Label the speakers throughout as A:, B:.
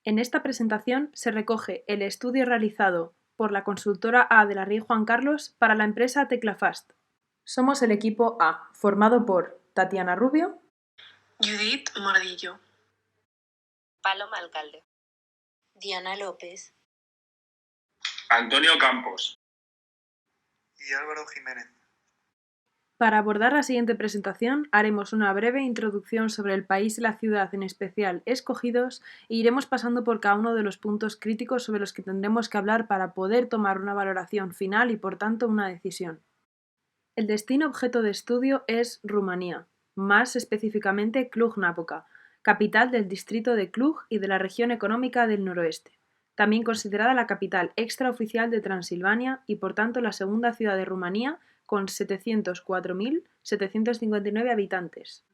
A: En esta presentación se recoge el estudio realizado por la consultora A de la Rey Juan Carlos para la empresa Teclafast. Somos el equipo A, formado por Tatiana Rubio,
B: Judith Mordillo,
C: Paloma Alcalde, Diana López,
D: Antonio Campos
E: y Álvaro Jiménez.
A: Para abordar la siguiente presentación, haremos una breve introducción sobre el país y la ciudad en especial escogidos e iremos pasando por cada uno de los puntos críticos sobre los que tendremos que hablar para poder tomar una valoración final y, por tanto, una decisión. El destino objeto de estudio es Rumanía, más específicamente Cluj-Napoca, capital del distrito de Cluj y de la región económica del noroeste, también considerada la capital extraoficial de Transilvania y, por tanto, la segunda ciudad de Rumanía con 704.759 habitantes.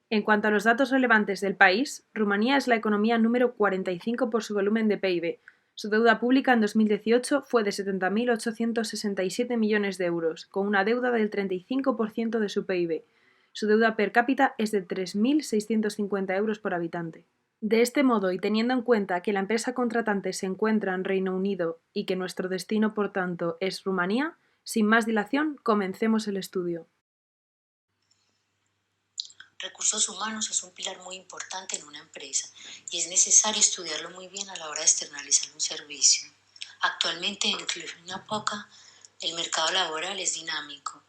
A: En cuanto a los datos relevantes del país, Rumanía es la economía número 45 por su volumen de PIB. Su deuda pública en 2018 fue de 70.867 millones de euros, con una deuda del 35% de su PIB. Su deuda per cápita es de 3.650 euros por habitante. De este modo, y teniendo en cuenta que la empresa contratante se encuentra en Reino Unido y que nuestro destino, por tanto, es Rumanía, sin más dilación, comencemos el estudio.
C: Recursos humanos es un pilar muy importante en una empresa y es necesario estudiarlo muy bien a la hora de externalizar un servicio. Actualmente en Cluj-Napoca el mercado laboral es dinámico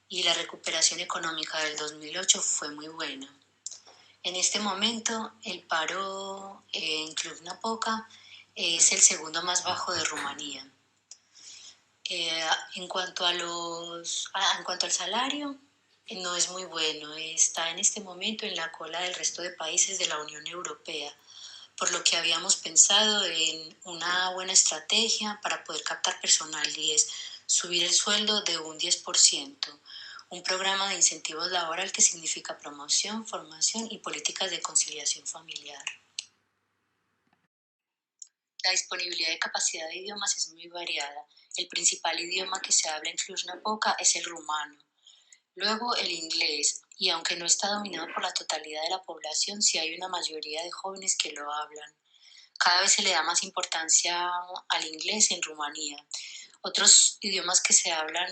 C: y la recuperación económica del 2008 fue muy buena. En este momento el paro en Cluj-Napoca es el segundo más bajo de Rumanía. En cuanto al salario, no es muy bueno. Está en este momento en la cola del resto de países de la Unión Europea, por lo que habíamos pensado en una buena estrategia para poder captar personal y es subir el sueldo de un 10%, un programa de incentivos laboral que significa promoción, formación y políticas de conciliación familiar. La disponibilidad de capacidad de idiomas es muy variada. El principal idioma que se habla en Cluj-Napoca es el rumano. Luego el inglés, y aunque no está dominado por la totalidad de la población, sí hay una mayoría de jóvenes que lo hablan. Cada vez se le da más importancia al inglés en Rumanía. Otros idiomas que se hablan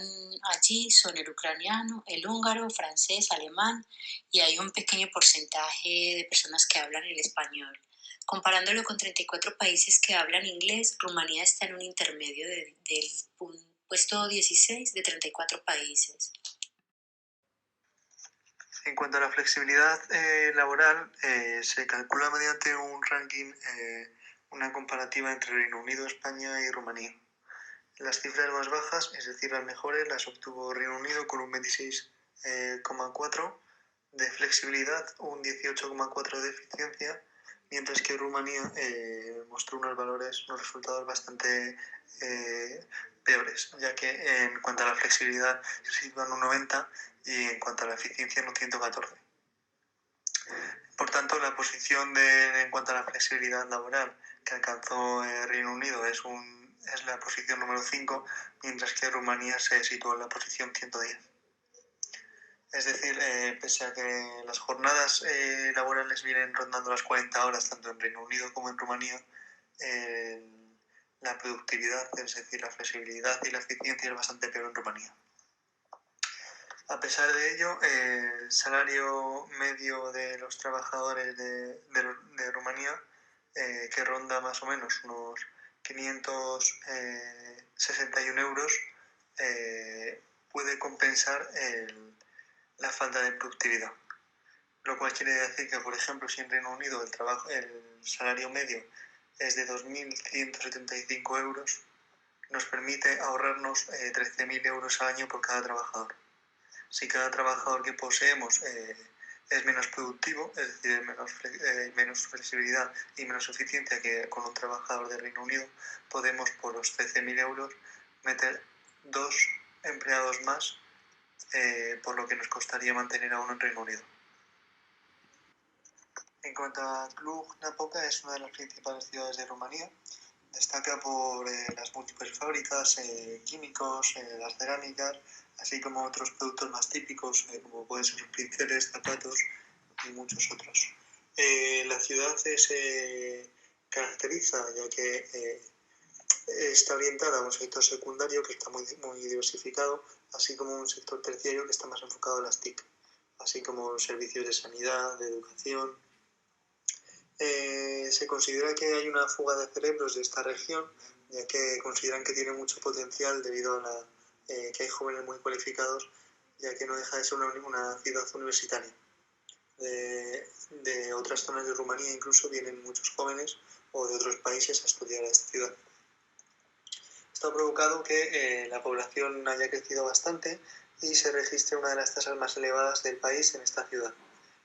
C: allí son el ucraniano, el húngaro, francés, alemán, y hay un pequeño porcentaje de personas que hablan el español. Comparándolo con 34 países que hablan inglés, Rumanía está en un intermedio del puesto 16 de 34 países.
E: En cuanto a la flexibilidad laboral, se calcula mediante un ranking, una comparativa entre Reino Unido, España y Rumanía. Las cifras más bajas, es decir, las mejores, las obtuvo Reino Unido con un 26,4 de flexibilidad, un 18,4 de eficiencia, mientras que Rumanía mostró unos resultados bastante peores, ya que en cuanto a la flexibilidad se sitúan un 90 y en cuanto a la eficiencia en un 114. Por tanto, la posición en cuanto a la flexibilidad laboral que alcanzó Reino Unido es la posición número 5, mientras que Rumanía se situó en la posición 110. Es decir, pese a que las jornadas laborales vienen rondando las 40 horas tanto en Reino Unido como en Rumanía, la productividad, es decir, la flexibilidad y la eficiencia es bastante peor en Rumanía. A pesar de ello, el salario medio de los trabajadores de Rumanía, que ronda más o menos unos 561 euros, puede compensar la falta de productividad. Lo cual quiere decir que, por ejemplo, si en Reino Unido el salario medio es de 2.175 euros, nos permite ahorrarnos 13.000 euros al año por cada trabajador. Si cada trabajador que poseemos es menos productivo, es decir, menos flexibilidad y menos eficiencia que con un trabajador de Reino Unido, podemos por los 13.000 euros meter 2 empleados más, por lo que nos costaría mantener a uno en Reino Unido. En cuanto a Cluj-Napoca, es una de las principales ciudades de Rumanía. Destaca por las múltiples fábricas, químicos, las cerámicas, así como otros productos más típicos, como pueden ser los pinceles, zapatos y muchos otros. La ciudad es caracteriza, ya que está orientada a un sector secundario que está muy diversificado, así como un sector terciario que está más enfocado a las TIC, así como los servicios de sanidad, de educación. Se considera que hay una fuga de cerebros de esta región, ya que consideran que tiene mucho potencial debido a que hay jóvenes muy cualificados, ya que no deja de ser una ciudad universitaria. De otras zonas de Rumanía incluso vienen muchos jóvenes o de otros países a estudiar a esta ciudad. Esto ha provocado que la población haya crecido bastante y se registre una de las tasas más elevadas del país en esta ciudad.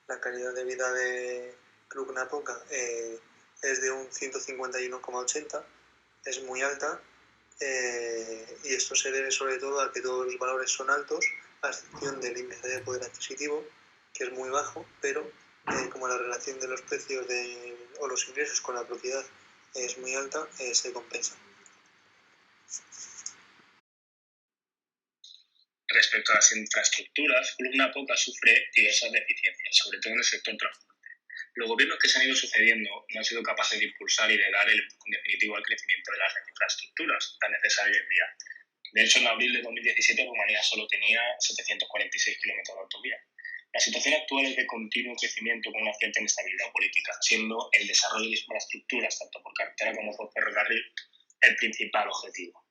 E: La calidad de vida de Cluj-Napoca es de un 151,80, es muy alta, y esto se debe sobre todo a que todos los valores son altos, a excepción del índice de poder adquisitivo, que es muy bajo, pero como la relación de los precios o los ingresos con la propiedad es muy alta, se compensa.
D: Respecto a las infraestructuras, Cluj-Napoca sufre diversas deficiencias, sobre todo en el sector transporte. Los gobiernos que se han ido sucediendo no han sido capaces de impulsar y de dar el empujón definitivo al crecimiento de las infraestructuras tan necesarias hoy en día. De hecho, en abril de 2017 Rumanía solo tenía 746 kilómetros de autovía. La situación actual es de continuo crecimiento con una cierta inestabilidad política, siendo el desarrollo de infraestructuras, tanto por carretera como por ferrocarril, el principal objetivo.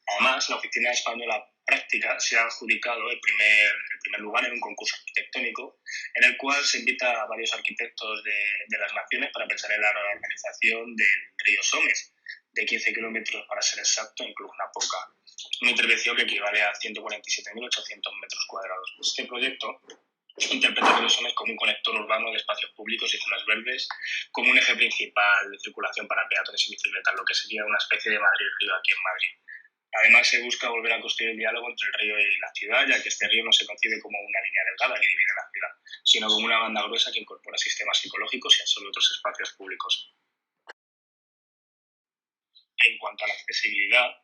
D: Además, la Oficina Española Práctica se ha adjudicado el primer lugar en un concurso arquitectónico en el cual se invita a varios arquitectos de las naciones para pensar en la organización del río Somes, de 15 kilómetros para ser exacto, en Cluj-Napoca. Una intervención que equivale a 147.800 metros cuadrados. Este proyecto interpreta el río Somes como un conector urbano de espacios públicos y zonas verdes, como un eje principal de circulación para peatones y bicicletas, lo que sería una especie de Madrid-Río aquí en Madrid. Además, se busca volver a construir el diálogo entre el río y la ciudad, ya que este río no se concibe como una línea delgada que divide la ciudad, sino como una banda gruesa que incorpora sistemas ecológicos y absorbe otros espacios públicos. En cuanto a la accesibilidad,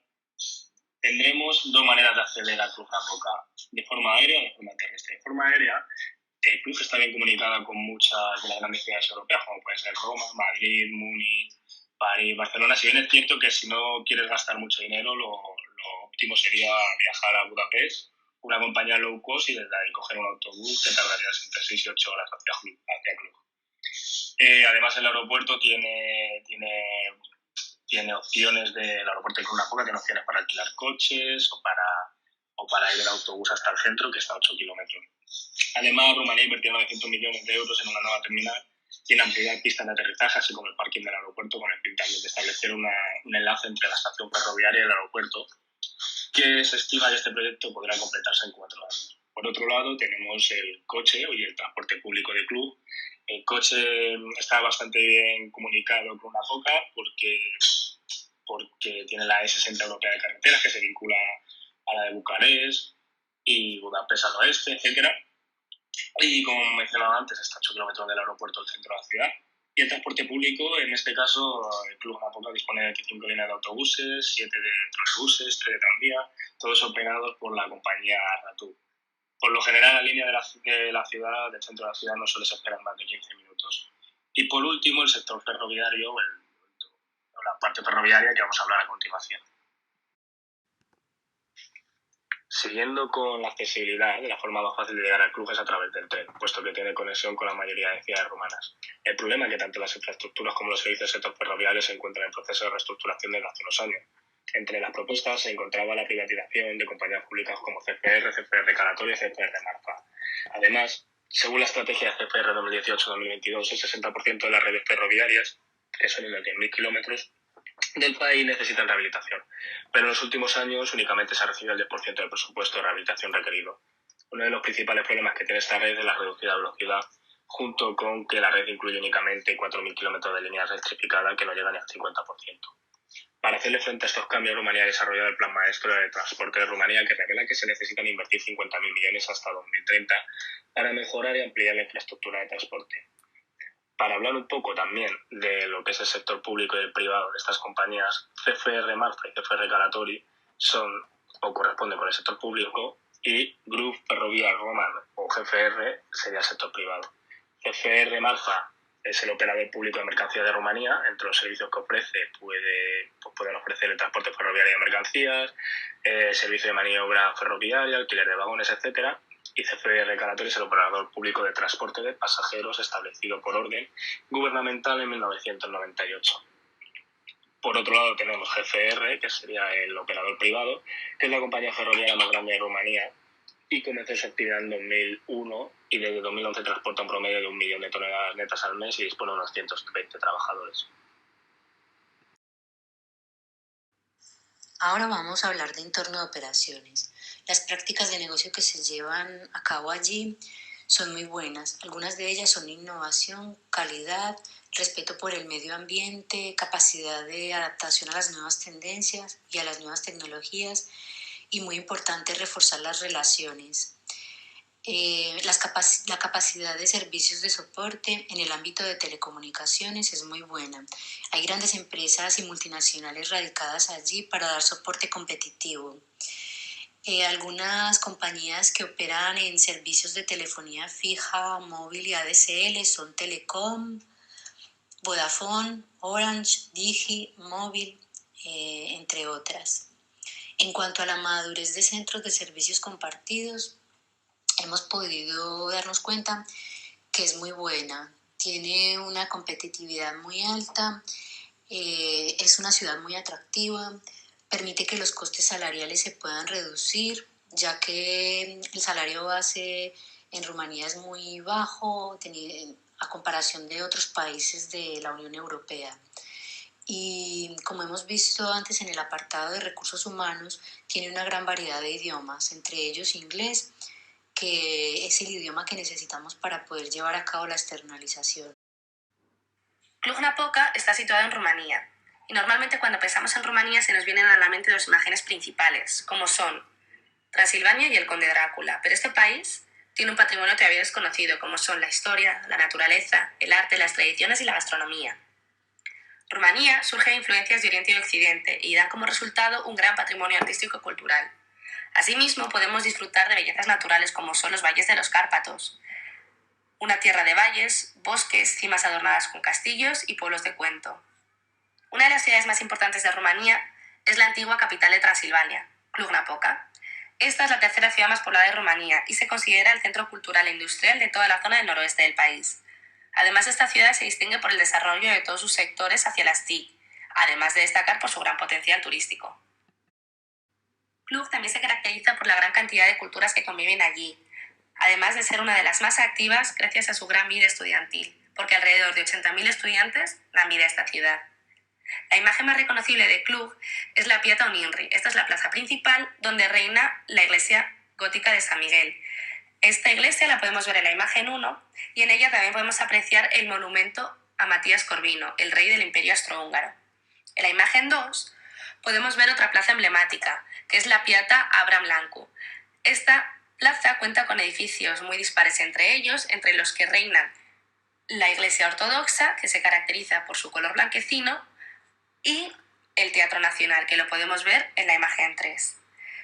D: tendremos dos maneras de acceder a Cluj-Napoca, de forma aérea o de forma terrestre. De forma aérea, Cluj está bien comunicada con muchas de las grandes ciudades europeas, como pueden ser Roma, Madrid, Múnich, París, Barcelona. Si bien es cierto que si no quieres gastar mucho dinero, lo óptimo sería viajar a Budapest, una compañía low cost, y desde ahí coger un autobús que tardarías entre 6 y 8 horas hacia Cluj. Además, el aeropuerto tiene opciones del aeropuerto de Cluj-Napoca, tiene opciones para alquilar coches o para ir en autobús hasta el centro, que está a 8 kilómetros. Además, Rumanía ha invertido 900 millones de euros en una nueva terminal y en ampliar pistas de aterrizaje, así como el parking del aeropuerto, con el fin también de establecer un enlace entre la estación ferroviaria y el aeropuerto, que se estima que este proyecto podrá completarse en 4 años. Por otro lado, tenemos el coche y el transporte público de Cluj. El coche está bastante bien comunicado con Napoca porque tiene la E60 europea de carreteras, que se vincula a la de Bucarest y Budapest al oeste, etc. Y como mencionaba antes, está a 8 kilómetros del aeropuerto del centro de la ciudad. Y el transporte público, en este caso, el Cluj-Napoca dispone de 25 líneas de autobuses, 7 de trolebuses, 3 de tranvía, todos operados por la compañía Ratu. Por lo general, la línea de la ciudad, del centro de la ciudad, no suele esperar más de 15 minutos. Y por último, el sector ferroviario, o la parte ferroviaria que vamos a hablar a continuación. Siguiendo con la accesibilidad, la forma más fácil de llegar al Cluj es a través del tren, puesto que tiene conexión con la mayoría de ciudades rumanas. El problema es que tanto las infraestructuras como los servicios del sector ferroviario se encuentran en proceso de reestructuración desde hace unos años. Entre las propuestas se encontraba la privatización de compañías públicas como CFR, CFR Calatori y CFR Marfa. Además, según la estrategia de CFR 2018-2022, el 60% de las redes ferroviarias, que son unos 10.000 kilómetros, del país necesitan rehabilitación, pero en los últimos años únicamente se ha recibido el 10% del presupuesto de rehabilitación requerido. Uno de los principales problemas que tiene esta red es la reducida velocidad, junto con que la red incluye únicamente 4.000 kilómetros de líneas electrificadas que no llegan ni al 50%. Para hacerle frente a estos cambios, Rumanía ha desarrollado el Plan Maestro de Transporte de Rumanía, que revela que se necesitan invertir 50.000 millones hasta 2030 para mejorar y ampliar la infraestructura de transporte. Para hablar un poco también de lo que es el sector público y el privado de estas compañías, CFR Marfa y CFR Calatori son o corresponden con el sector público y Grup Ferrovial Roman o GFR sería el sector privado. CFR Marfa es el operador público de mercancías de Rumanía. Entre los servicios que ofrece pueden ofrecer el transporte ferroviario de mercancías, servicio de maniobra ferroviaria, alquiler de vagones, etcétera. Y CFR Carator es el operador público de transporte de pasajeros establecido por orden gubernamental en 1998. Por otro lado tenemos GFR, que sería el operador privado, que es la compañía ferroviaria más grande de Rumanía y comenzó su actividad en 2001 y desde 2011 transporta un promedio de 1 millón de toneladas netas al mes y dispone de unos 120 trabajadores.
C: Ahora vamos a hablar de entorno de operaciones. Las prácticas de negocio que se llevan a cabo allí son muy buenas. Algunas de ellas son innovación, calidad, respeto por el medio ambiente, capacidad de adaptación a las nuevas tendencias y a las nuevas tecnologías y muy importante reforzar las relaciones. La capacidad de servicios de soporte en el ámbito de telecomunicaciones es muy buena. Hay grandes empresas y multinacionales radicadas allí para dar soporte competitivo. Algunas compañías que operan en servicios de telefonía fija, móvil y ADSL son Telecom, Vodafone, Orange, Digi, Móvil, entre otras. En cuanto a la madurez de centros de servicios compartidos, hemos podido darnos cuenta que es muy buena, tiene una competitividad muy alta, es una ciudad muy atractiva, permite que los costes salariales se puedan reducir, ya que el salario base en Rumanía es muy bajo a comparación de otros países de la Unión Europea. Y como hemos visto antes en el apartado de recursos humanos, tiene una gran variedad de idiomas, entre ellos inglés, que es el idioma que necesitamos para poder llevar a cabo la externalización.
B: Cluj-Napoca está situado en Rumanía, y normalmente cuando pensamos en Rumanía se nos vienen a la mente dos imágenes principales, como son Transilvania y el Conde Drácula, pero este país tiene un patrimonio todavía desconocido, como son la historia, la naturaleza, el arte, las tradiciones y la gastronomía. Rumanía surge de influencias de Oriente y Occidente y dan como resultado un gran patrimonio artístico y cultural. Asimismo, podemos disfrutar de bellezas naturales como son los valles de los Cárpatos, una tierra de valles, bosques, cimas adornadas con castillos y pueblos de cuento. Una de las ciudades más importantes de Rumanía es la antigua capital de Transilvania, Cluj-Napoca. Esta es la tercera ciudad más poblada de Rumanía y se considera el centro cultural e industrial de toda la zona del noroeste del país. Además, esta ciudad se distingue por el desarrollo de todos sus sectores hacia las TIC, además de destacar por su gran potencial turístico. Cluj también se caracteriza por la gran cantidad de culturas que conviven allí, además de ser una de las más activas gracias a su gran vida estudiantil, porque alrededor de 80.000 estudiantes dan vida a esta ciudad. La imagen más reconocible de Cluj es la Pieta Uninri. Esta es la plaza principal donde reina la iglesia gótica de San Miguel. Esta iglesia la podemos ver en la imagen 1 y en ella también podemos apreciar el monumento a Matías Corvino, el rey del Imperio Austrohúngaro. En la imagen 2 podemos ver otra plaza emblemática, que es la Piata Abraham Lancu. Esta plaza cuenta con edificios muy dispares entre ellos, entre los que reinan la iglesia ortodoxa, que se caracteriza por su color blanquecino, y el Teatro Nacional, que lo podemos ver en la imagen 3.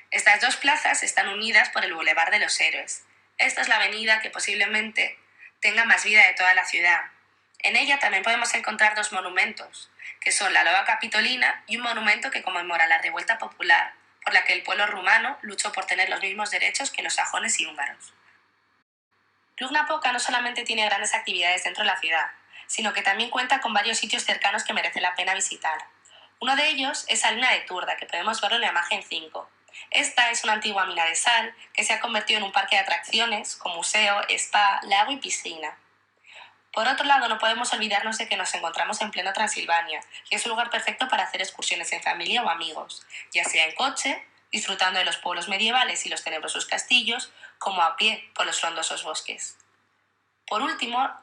B: Estas dos plazas están unidas por el Boulevard de los Héroes. Esta es la avenida que posiblemente tenga más vida de toda la ciudad. En ella también podemos encontrar dos monumentos, que son la Loa Capitolina y un monumento que conmemora la revuelta popular por la que el pueblo rumano luchó por tener los mismos derechos que los sajones y húngaros. Cluj-Napoca no solamente tiene grandes actividades dentro de la ciudad, sino que también cuenta con varios sitios cercanos que merece la pena visitar. Uno de ellos es Salina de Turda, que podemos verlo en la imagen 5. Esta es una antigua mina de sal que se ha convertido en un parque de atracciones con museo, spa, lago y piscina. Por otro lado, no podemos olvidarnos de que nos encontramos en pleno Transilvania, y es un lugar perfecto para hacer excursiones en familia o amigos, ya sea en coche, disfrutando de los pueblos medievales y los tenebrosos castillos, como a pie por los frondosos bosques. Por último,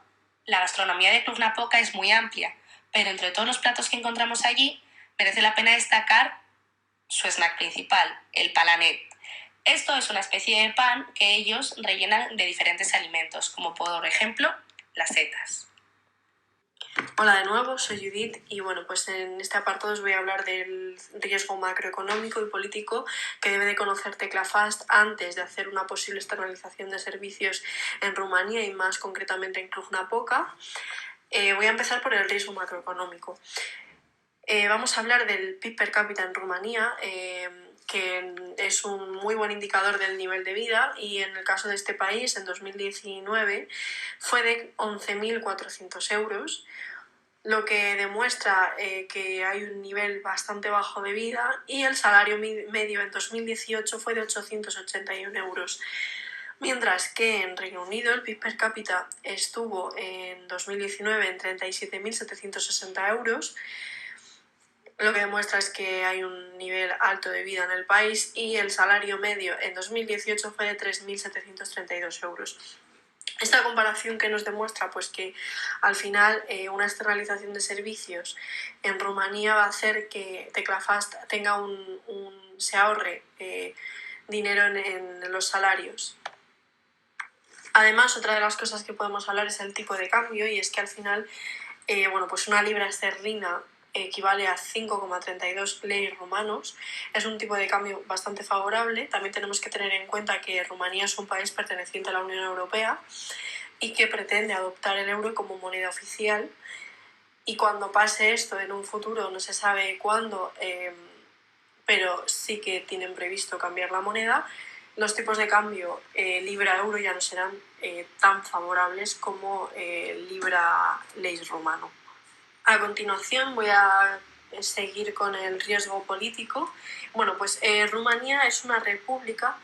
B: la gastronomía de Cluj-Napoca es muy amplia, pero entre todos los platos que encontramos allí, merece la pena destacar su snack principal, el palanet. Esto es una especie de pan que ellos rellenan de diferentes alimentos, como por ejemplo las setas.
F: Hola de nuevo, soy Judith y bueno, pues en este apartado os voy a hablar del riesgo macroeconómico y político que debe de conocer Teclafast antes de hacer una posible externalización de servicios en Rumanía y más concretamente en Cluj-Napoca. Voy a empezar por el riesgo macroeconómico. Vamos a hablar del PIB per cápita en Rumanía, que es un muy buen indicador del nivel de vida, y en el caso de este país, en 2019, fue de 11.400 euros, lo que demuestra que hay un nivel bastante bajo de vida, y el salario medio en 2018 fue de 881 euros. Mientras que en Reino Unido el PIB per cápita estuvo en 2019 en 37.760 euros, lo que demuestra es que hay un nivel alto de vida en el país, y el salario medio en 2018 fue de 3.732 euros. Esta comparación que nos demuestra pues que al final una externalización de servicios en Rumanía va a hacer que Teclafast se ahorre dinero en los salarios. Además, otra de las cosas que podemos hablar es el tipo de cambio, y es que al final pues una libra esterlina equivale a 5,32 lei rumanos. Es un tipo de cambio bastante favorable. También tenemos que tener en cuenta que Rumanía es un país perteneciente a la Unión Europea y que pretende adoptar el euro como moneda oficial, y cuando pase esto en un futuro, no se sabe cuándo, pero sí que tienen previsto cambiar la moneda, los tipos de cambio libra-euro ya no serán tan favorables como libra-leis rumano. A continuación voy a seguir con el riesgo político. Bueno, pues Rumanía es una república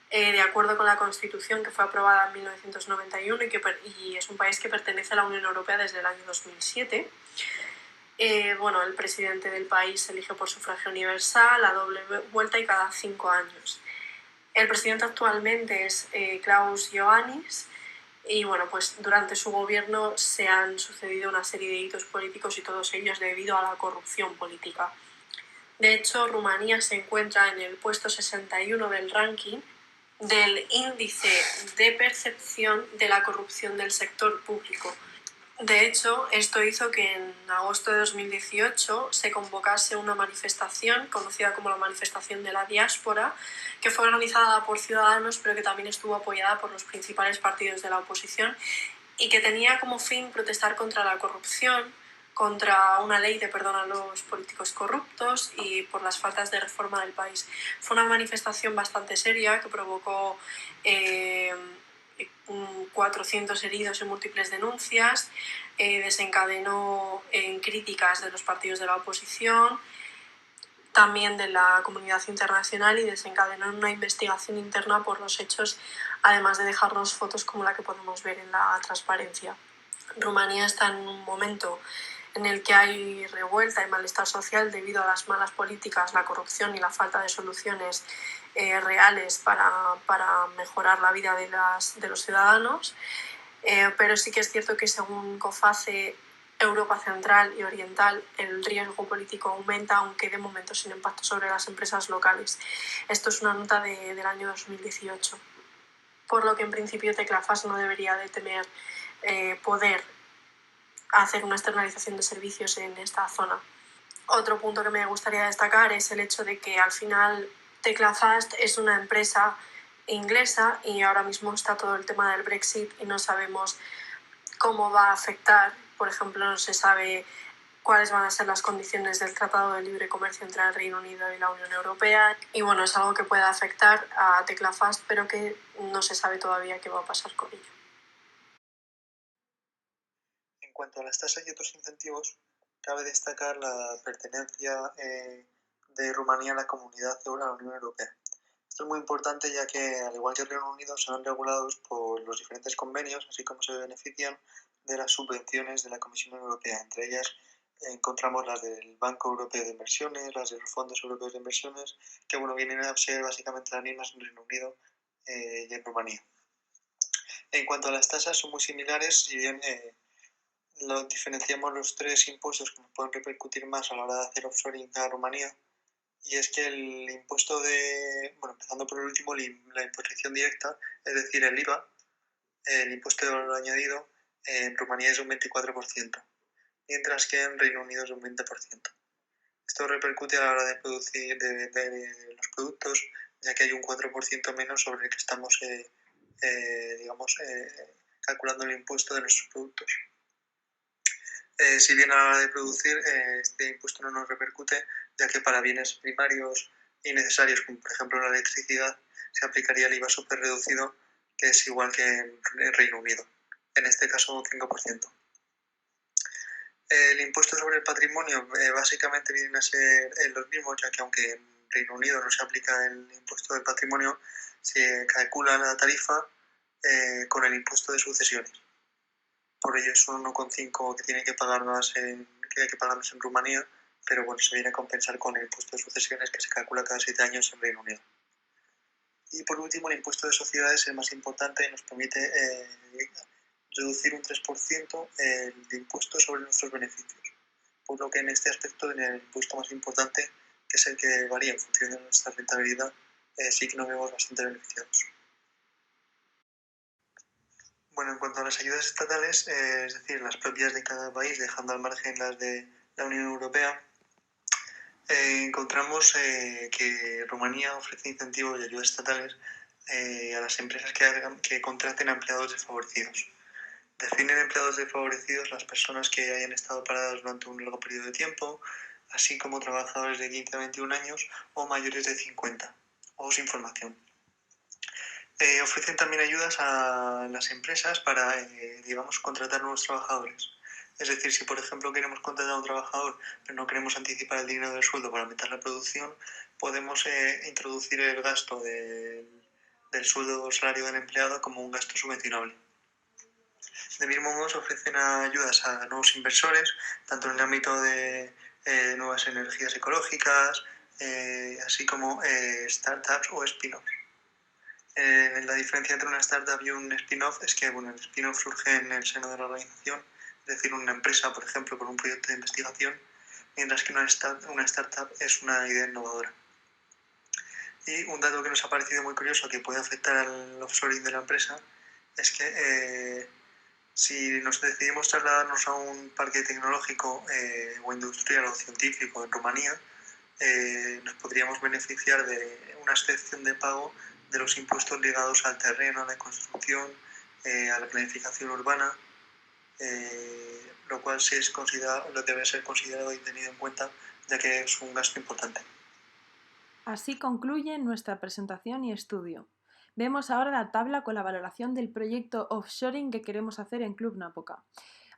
F: de acuerdo con la Constitución, que fue aprobada en 1991, y es un país que pertenece a la Unión Europea desde el año 2007. El presidente del país se elige por sufragio universal, a doble vuelta y cada 5 años. El presidente actualmente es Klaus Iohannis, y pues durante su gobierno se han sucedido una serie de hitos políticos, y todos ellos debido a la corrupción política. De hecho, Rumanía se encuentra en el puesto 61 del ranking del índice de percepción de la corrupción del sector público. De hecho, esto hizo que en agosto de 2018 se convocase una manifestación conocida como la Manifestación de la Diáspora, que fue organizada por ciudadanos, pero que también estuvo apoyada por los principales partidos de la oposición, y que tenía como fin protestar contra la corrupción, contra una ley de perdón a los políticos corruptos y por las faltas de reforma del país. Fue una manifestación bastante seria que provocó 400 heridos y múltiples denuncias, desencadenó en críticas de los partidos de la oposición, también de la comunidad internacional, y desencadenó en una investigación interna por los hechos, además de dejarnos fotos como la que podemos ver en la transparencia. Rumanía está en un momento en el que hay revuelta y malestar social debido a las malas políticas, la corrupción y la falta de soluciones reales para mejorar la vida de los ciudadanos, pero sí que es cierto que según COFACE, Europa Central y Oriental, el riesgo político aumenta, aunque de momento sin impacto sobre las empresas locales. Esto es una nota del año 2018. Por lo que en principio Teclafast no debería de temer poder hacer una externalización de servicios en esta zona. Otro punto que me gustaría destacar es el hecho de que al final Teclafast es una empresa inglesa, y ahora mismo está todo el tema del Brexit y no sabemos cómo va a afectar. Por ejemplo, no se sabe cuáles van a ser las condiciones del Tratado de Libre Comercio entre el Reino Unido y la Unión Europea, y es algo que puede afectar a Teclafast, pero que no se sabe todavía qué va a pasar con ello.
E: En cuanto a las tasas y otros incentivos, cabe destacar la pertenencia de Rumanía a la Comunidad de la Unión Europea. Esto es muy importante, ya que, al igual que el Reino Unido, se ven regulados por los diferentes convenios, así como se benefician de las subvenciones de la Comisión Europea. Entre ellas encontramos las del Banco Europeo de Inversiones, las de los Fondos Europeos de Inversiones, que vienen a ser básicamente las mismas en Reino Unido y en Rumanía. En cuanto a las tasas, son muy similares, si bien diferenciamos los tres impuestos que nos pueden repercutir más a la hora de hacer offshoring a Rumanía. Y es que el impuesto empezando por el último, la imposición directa, es decir, el IVA, el impuesto de valor añadido, en Rumanía es un 24%, mientras que en Reino Unido es un 20%. Esto repercute a la hora de producir, de vender los productos, ya que hay un 4% menos sobre el que estamos, calculando el impuesto de nuestros productos. Si bien a la hora de producir este impuesto no nos repercute, ya que para bienes primarios y necesarios, como por ejemplo la electricidad, se aplicaría el IVA súper reducido, que es igual que en Reino Unido, en este caso un 5%. El impuesto sobre el patrimonio básicamente vienen a ser los mismos, ya que aunque en Reino Unido no se aplica el impuesto del patrimonio, se calcula la tarifa con el impuesto de sucesiones. Por ello es un 1,5 que tiene que pagar más en Rumanía, pero bueno, se viene a compensar con el impuesto de sucesiones que se calcula cada 7 años en Reino Unido. Y por último, el impuesto de sociedades es el más importante y nos permite reducir un 3% el impuesto sobre nuestros beneficios, por lo que en este aspecto el impuesto más importante, que es el que varía en función de nuestra rentabilidad, sí que nos vemos bastante beneficiados. Bueno, en cuanto a las ayudas estatales, es decir, las propias de cada país, dejando al margen las de la Unión Europea, encontramos que Rumanía ofrece incentivos y ayudas estatales a las empresas que contraten a empleados desfavorecidos. Definen empleados desfavorecidos las personas que hayan estado paradas durante un largo periodo de tiempo, así como trabajadores de 15 a 21 años o mayores de 50, o sin formación. Ofrecen también ayudas a las empresas para, contratar nuevos trabajadores. Es decir, si por ejemplo queremos contratar a un trabajador pero no queremos anticipar el dinero del sueldo para aumentar la producción, podemos introducir el gasto del sueldo o salario del empleado como un gasto subvencionable. De mismo modo se ofrecen ayudas a nuevos inversores, tanto en el ámbito de nuevas energías ecológicas, así como startups o spin-offs. La diferencia entre una startup y un spin-off es que el spin-off surge en el seno de la organización, es decir, una empresa, por ejemplo, con un proyecto de investigación, mientras que una startup es una idea innovadora. Y un dato que nos ha parecido muy curioso que puede afectar al offshoring de la empresa es que si nos decidimos trasladarnos a un parque tecnológico o industrial o científico en Rumanía, nos podríamos beneficiar de una excepción de pago de los impuestos ligados al terreno, a la construcción, a la planificación urbana, lo cual debe ser considerado y tenido en cuenta, ya que es un gasto importante.
A: Así concluye nuestra presentación y estudio. Vemos ahora la tabla con la valoración del proyecto offshoring que queremos hacer en Club Napoca.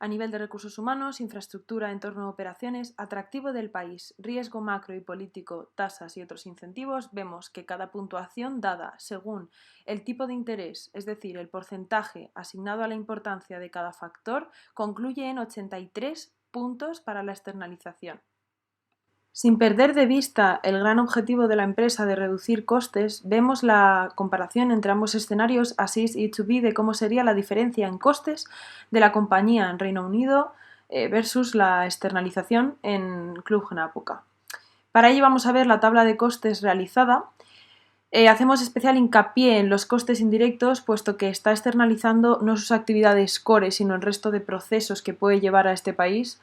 A: A nivel de recursos humanos, infraestructura, entorno de operaciones, atractivo del país, riesgo macro y político, tasas y otros incentivos, vemos que cada puntuación dada según el tipo de interés, es decir, el porcentaje asignado a la importancia de cada factor, concluye en 83 puntos para la externalización. Sin perder de vista el gran objetivo de la empresa de reducir costes, vemos la comparación entre ambos escenarios ASIS y E2B de cómo sería la diferencia en costes de la compañía en Reino Unido versus la externalización en Club Napoca. Para ello vamos a ver la tabla de costes realizada. Hacemos especial hincapié en los costes indirectos, puesto que está externalizando no sus actividades core, sino el resto de procesos que puede llevar a este país.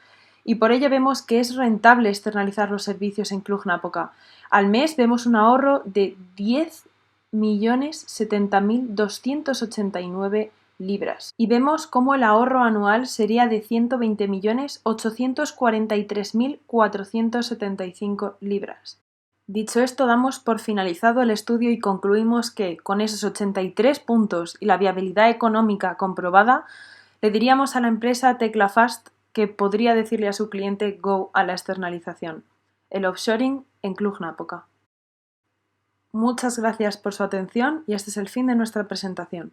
A: Y por ello vemos que es rentable externalizar los servicios en Cluj Napoca. Al mes vemos un ahorro de 10.070.289 libras. Y vemos cómo el ahorro anual sería de 120.843.475 libras. Dicho esto, damos por finalizado el estudio y concluimos que, con esos 83 puntos y la viabilidad económica comprobada, le diríamos a la empresa Teclafast que podría decirle a su cliente go a la externalización, el offshoring en Cluj Napoca. Muchas gracias por su atención y este es el fin de nuestra presentación.